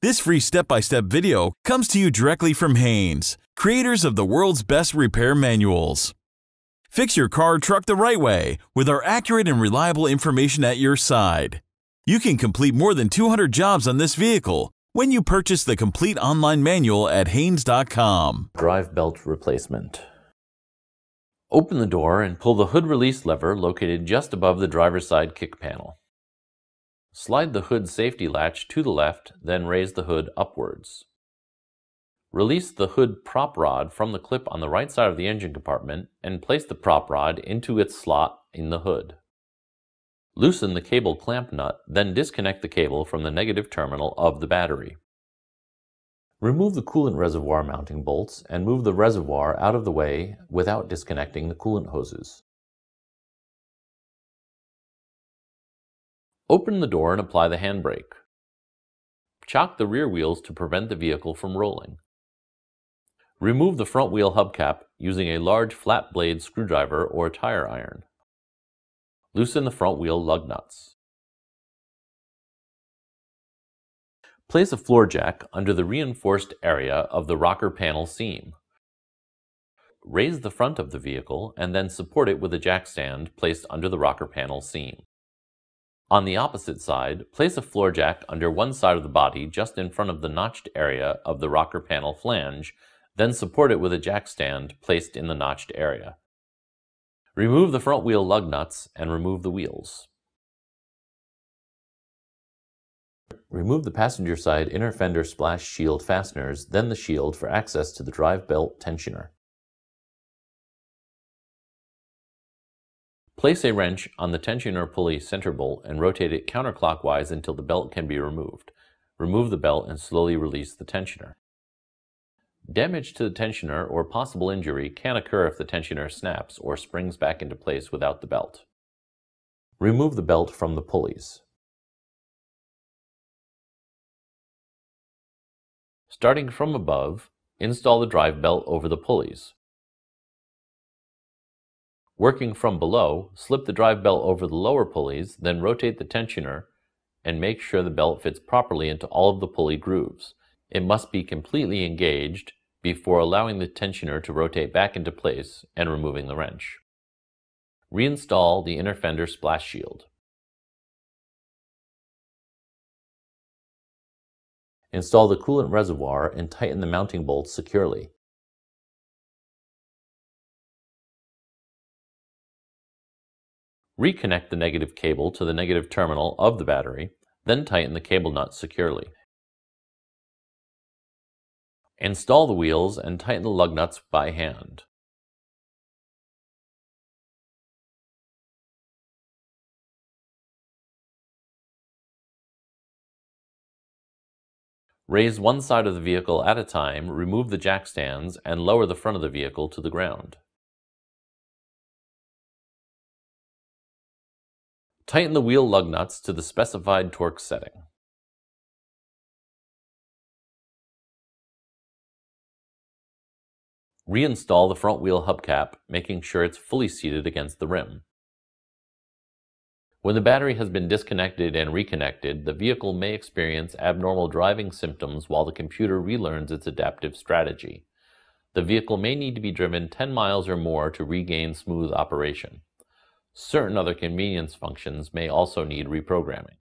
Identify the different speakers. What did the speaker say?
Speaker 1: This free step-by-step video comes to you directly from Haynes, creators of the world's best repair manuals. Fix your car or truck the right way with our accurate and reliable information at your side. You can complete more than 200 jobs on this vehicle when you purchase the complete online manual at Haynes.com.
Speaker 2: Drive belt replacement. Open the door and pull the hood release lever located just above the driver's side kick panel. Slide the hood safety latch to the left, then raise the hood upwards. Release the hood prop rod from the clip on the right side of the engine compartment and place the prop rod into its slot in the hood. Loosen the cable clamp nut, then disconnect the cable from the negative terminal of the battery. Remove the coolant reservoir mounting bolts and move the reservoir out of the way without disconnecting the coolant hoses. Open the door and apply the handbrake. Chock the rear wheels to prevent the vehicle from rolling. Remove the front wheel hubcap using a large flat blade screwdriver or tire iron. Loosen the front wheel lug nuts. Place a floor jack under the reinforced area of the rocker panel seam. Raise the front of the vehicle and then support it with a jack stand placed under the rocker panel seam. On the opposite side, place a floor jack under one side of the body just in front of the notched area of the rocker panel flange, then support it with a jack stand placed in the notched area. Remove the front wheel lug nuts and remove the wheels. Remove the passenger side inner fender splash shield fasteners, then the shield for access to the drive belt tensioner. Place a wrench on the tensioner pulley center bolt and rotate it counterclockwise until the belt can be removed. Remove the belt and slowly release the tensioner. Damage to the tensioner or possible injury can occur if the tensioner snaps or springs back into place without the belt. Remove the belt from the pulleys. Starting from above, install the drive belt over the pulleys. Working from below, slip the drive belt over the lower pulleys, then rotate the tensioner and make sure the belt fits properly into all of the pulley grooves. It must be completely engaged before allowing the tensioner to rotate back into place and removing the wrench. Reinstall the inner fender splash shield. Install the coolant reservoir and tighten the mounting bolts securely. Reconnect the negative cable to the negative terminal of the battery, then tighten the cable nut securely. Install the wheels and tighten the lug nuts by hand. Raise one side of the vehicle at a time, remove the jack stands, and lower the front of the vehicle to the ground. Tighten the wheel lug nuts to the specified torque setting. Reinstall the front wheel hubcap, making sure it's fully seated against the rim. When the battery has been disconnected and reconnected, the vehicle may experience abnormal driving symptoms while the computer relearns its adaptive strategy. The vehicle may need to be driven 10 miles or more to regain smooth operation. Certain other convenience functions may also need reprogramming.